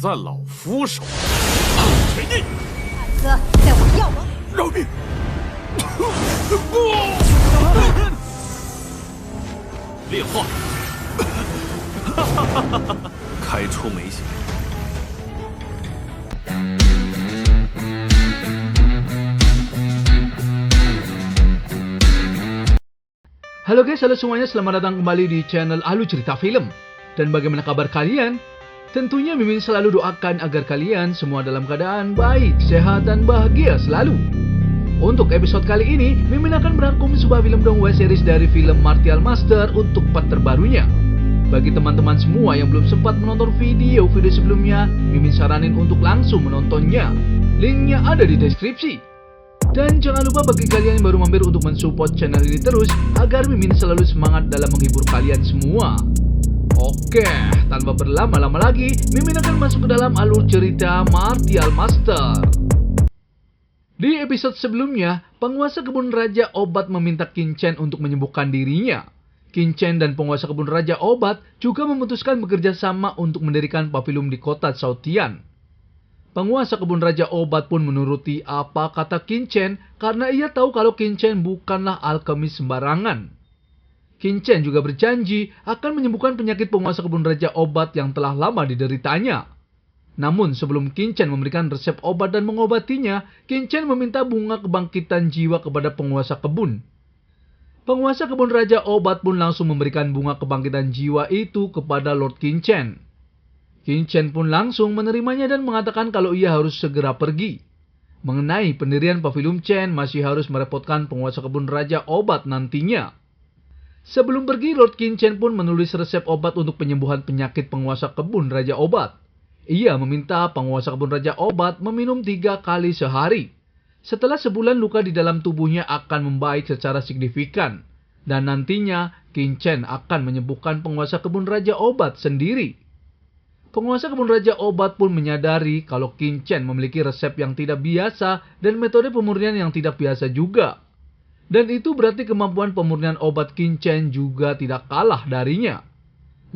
在老夫手上。水逆，胆子在我药王。饶命！炼化，开出眉血。 Halo guys, halo semuanya, selamat datang kembali di channel Alu Cerita Film. Dan bagaimana kabar kalian? Tentunya Mimin selalu doakan agar kalian semua dalam keadaan baik, sehat, dan bahagia selalu. Untuk episode kali ini, Mimin akan merangkum sebuah film dongeng series dari film Martial Master untuk part terbarunya. Bagi teman-teman semua yang belum sempat menonton video sebelumnya, Mimin saranin untuk langsung menontonnya. Linknya ada di deskripsi. Dan jangan lupa bagi kalian yang baru mampir untuk mensupport channel ini terus agar Mimin selalu semangat dalam menghibur kalian semua. Oke, tanpa berlama-lama lagi, Mimin akan masuk ke dalam alur cerita Martial Master. Di episode sebelumnya, penguasa kebun Raja Obat meminta Qin Chen untuk menyembuhkan dirinya. Qin Chen dan penguasa kebun Raja Obat juga memutuskan bekerja sama untuk mendirikan pavilion di kota Caotian. Penguasa kebun Raja Obat pun menuruti apa kata Qin Chen karena ia tahu kalau Qin Chen bukanlah alkemis sembarangan. Qin Chen juga berjanji akan menyembuhkan penyakit penguasa kebun Raja Obat yang telah lama dideritanya. Namun sebelum Qin Chen memberikan resep obat dan mengobatinya, Qin Chen meminta bunga kebangkitan jiwa kepada penguasa kebun. Penguasa kebun Raja Obat pun langsung memberikan bunga kebangkitan jiwa itu kepada Lord Qin Chen. Qin Chen pun langsung menerimanya dan mengatakan kalau ia harus segera pergi. Mengenai pendirian pavilion Chen masih harus merepotkan penguasa kebun Raja Obat nantinya. Sebelum pergi, Lord Qin Chen pun menulis resep obat untuk penyembuhan penyakit penguasa kebun Raja Obat. Ia meminta penguasa kebun Raja Obat meminum 3 kali sehari. Setelah sebulan luka di dalam tubuhnya akan membaik secara signifikan. Dan nantinya Qin Chen akan menyembuhkan penguasa kebun Raja Obat sendiri. Penguasa kebun Raja Obat pun menyadari kalau Qin Chen memiliki resep yang tidak biasa dan metode pemurnian yang tidak biasa juga. Dan itu berarti kemampuan pemurnian obat Qin Chen juga tidak kalah darinya.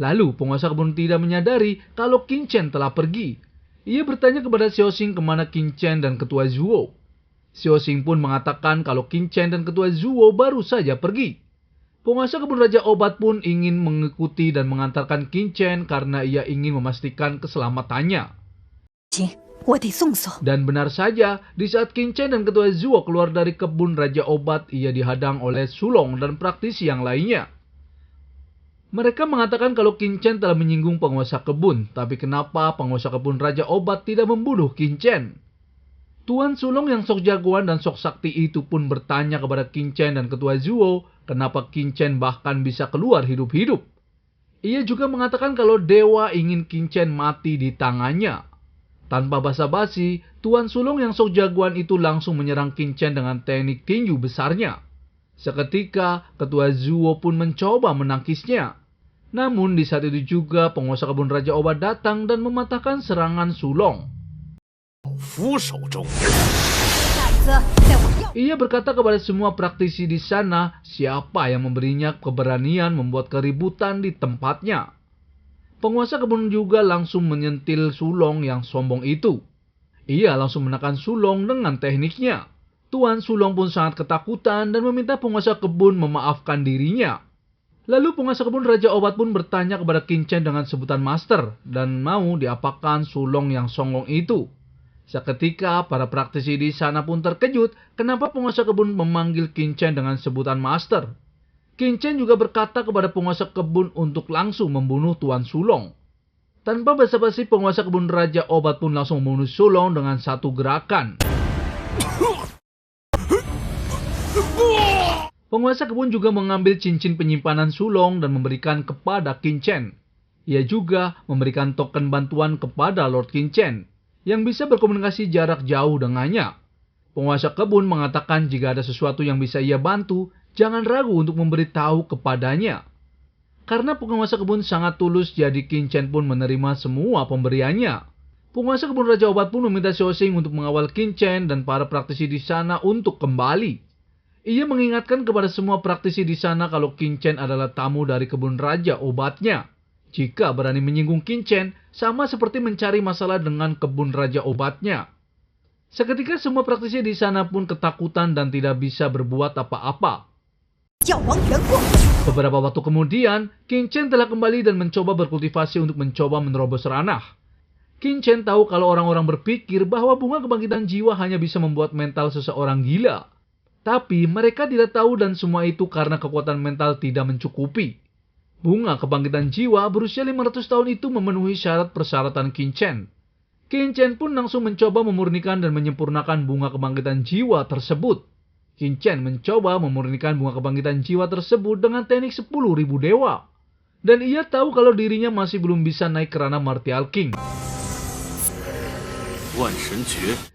Lalu penguasa kebun tidak menyadari kalau Qin Chen telah pergi. Ia bertanya kepada Xiao Xing kemana Qin Chen dan ketua Zuo. Xiao Xing pun mengatakan kalau Qin Chen dan ketua Zuo baru saja pergi. Penguasa kebun Raja Obat pun ingin mengikuti dan mengantarkan Qin Chen karena ia ingin memastikan keselamatannya. Dan benar saja, di saat Qin Chen dan ketua Zuo keluar dari kebun Raja Obat, ia dihadang oleh Sulong dan praktisi yang lainnya. Mereka mengatakan kalau Qin Chen telah menyinggung penguasa kebun, tapi kenapa penguasa kebun Raja Obat tidak membunuh Qin Chen? Tuan Sulong yang sok jagoan dan sok sakti itu pun bertanya kepada Qin Chen dan ketua Zuo, kenapa Qin Chen bahkan bisa keluar hidup-hidup. Ia juga mengatakan kalau dewa ingin Qin Chen mati di tangannya. Tanpa basa-basi, Tuan Sulong yang sok jagoan itu langsung menyerang Qin Chen dengan teknik tinju besarnya. Seketika, ketua Zuo pun mencoba menangkisnya. Namun di saat itu juga penguasa kebun Raja Obat datang dan mematahkan serangan Sulong. Ia berkata kepada semua praktisi di sana siapa yang memberinya keberanian membuat keributan di tempatnya. Penguasa kebun juga langsung menyentil Sulong yang sombong itu. Ia langsung menekan Sulong dengan tekniknya. Tuan Sulong pun sangat ketakutan dan meminta penguasa kebun memaafkan dirinya. Lalu penguasa kebun Raja Obat pun bertanya kepada Qin Chen dengan sebutan Master dan mau diapakan Sulong yang songong itu. Seketika para praktisi di sana pun terkejut kenapa penguasa kebun memanggil Qin Chen dengan sebutan Master. Qin Chen juga berkata kepada penguasa kebun untuk langsung membunuh Tuan Sulong. Tanpa basa-basi penguasa kebun Raja Obat pun langsung membunuh Sulong dengan satu gerakan. Penguasa kebun juga mengambil cincin penyimpanan Sulong dan memberikan kepada Qin Chen. Ia juga memberikan token bantuan kepada Lord Qin Chen yang bisa berkomunikasi jarak jauh dengannya. Penguasa kebun mengatakan jika ada sesuatu yang bisa ia bantu, jangan ragu untuk memberitahu kepadanya. Karena penguasa kebun sangat tulus, jadi Qin Chen pun menerima semua pemberiannya. Penguasa kebun Raja Obat pun meminta Xiao Xing untuk mengawal Qin Chen dan para praktisi di sana untuk kembali. Ia mengingatkan kepada semua praktisi di sana kalau Qin Chen adalah tamu dari kebun Raja Obatnya. Jika berani menyinggung Qin Chen, sama seperti mencari masalah dengan kebun raja obatnya. Seketika semua praktisi di sana pun ketakutan dan tidak bisa berbuat apa-apa. Beberapa waktu kemudian, Qin Chen telah kembali dan mencoba berkultivasi untuk mencoba menerobos ranah. Qin Chen tahu kalau orang-orang berpikir bahwa bunga kebangkitan jiwa hanya bisa membuat mental seseorang gila. Tapi mereka tidak tahu dan semua itu karena kekuatan mental tidak mencukupi. Bunga kebangkitan jiwa berusia 500 tahun itu memenuhi syarat persyaratan Qin Chen. Qin Chen pun langsung mencoba memurnikan dan menyempurnakan bunga kebangkitan jiwa tersebut. Qin Chen mencoba memurnikan bunga kebangkitan jiwa tersebut dengan teknik 10.000 dewa. Dan ia tahu kalau dirinya masih belum bisa naik ke ranah Martial King.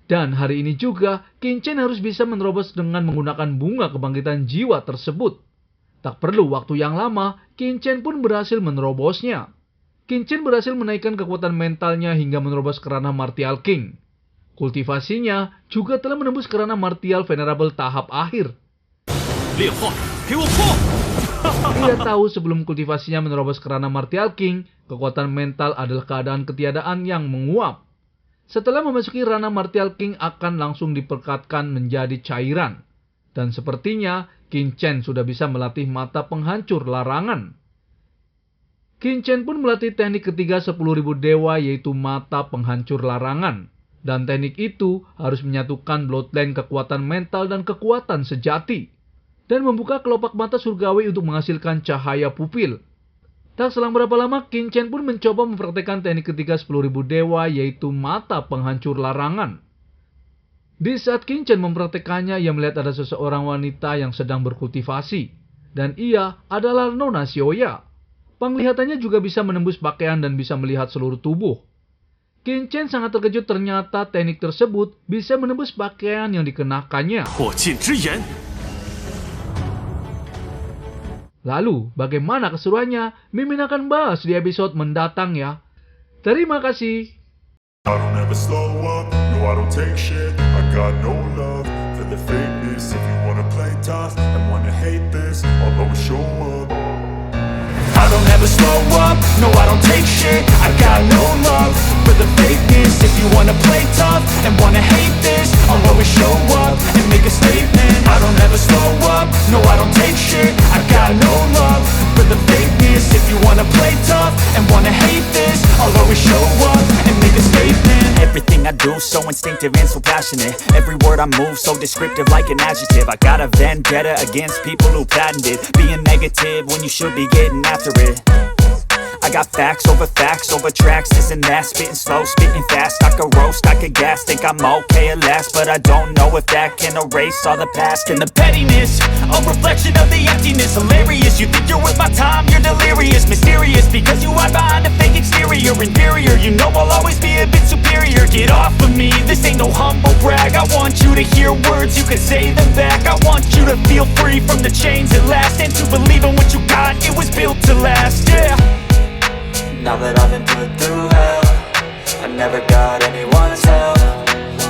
Dan hari ini juga, Qin Chen harus bisa menerobos dengan menggunakan bunga kebangkitan jiwa tersebut. Tak perlu waktu yang lama, Qin Chen pun berhasil menerobosnya. Qin Chen berhasil menaikkan kekuatan mentalnya hingga menerobos ke ranah Martial King. Kultivasinya juga telah menembus ke ranah Martial Venerable tahap akhir. Ia tahu sebelum kultivasinya menerobos ke ranah Martial King, kekuatan mental adalah keadaan ketiadaan yang menguap. Setelah memasuki ranah Martial King akan langsung diperkatkan menjadi cairan. Dan sepertinya Qin Chen sudah bisa melatih mata penghancur larangan. Qin Chen pun melatih teknik ketiga 10.000 dewa yaitu mata penghancur larangan. Dan teknik itu harus menyatukan bloodline kekuatan mental dan kekuatan sejati. Dan membuka kelopak mata surgawi untuk menghasilkan cahaya pupil. Tak selang berapa lama Qin Chen pun mencoba mempraktekkan teknik ketiga 10.000 dewa yaitu mata penghancur larangan. Di saat Qin Chen mempraktekannya, ia melihat ada seseorang wanita yang sedang berkultivasi. Dan ia adalah Nona Xiaoya. Penglihatannya juga bisa menembus pakaian dan bisa melihat seluruh tubuh. Qin Chen sangat terkejut ternyata teknik tersebut bisa menembus pakaian yang dikenakannya. Lalu, bagaimana keseruannya? Mimin akan bahas di episode mendatang ya. Terima kasih. I don't ever slow up, no I don't take shit. I got no love for the fakeness. If you wanna play tough and wanna hate this, I'll always show up. I don't ever slow up, no I don't take shit. I got no love for the fakeness. If you wanna play tough and wanna hate this, I'll always show up and make a statement. I don't ever slow up, no I don't take shit. I got no love for the fakeness. If you wanna play tough and wanna hate this, I'll always show up and make a statement. Everything I do so instinctive and so passionate. Every word I move so descriptive like an adjective. I got a vendetta against people who patented being negative when you should be getting after it. I got facts over tracks, this and that. Spitting slow, spitting fast. I could roast, I could gas. Think I'm okay at last, but I don't know if that can erase all the past. And the pettiness, a reflection of the emptiness. Hilarious, you think you're worth my time, you're delirious. Mysterious, because you hide behind a fake exterior. Inferior, you know I'll always be a bit superior. Get off of me, this ain't no humble brag. I want you to hear words, you can say them back. I want you to feel free from the chains at last, and to believe in what you got, it was built to last, yeah. Now that I've been put through hell, I never got anyone's help.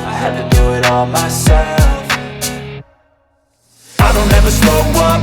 I had to do it all myself. I don't ever slow up.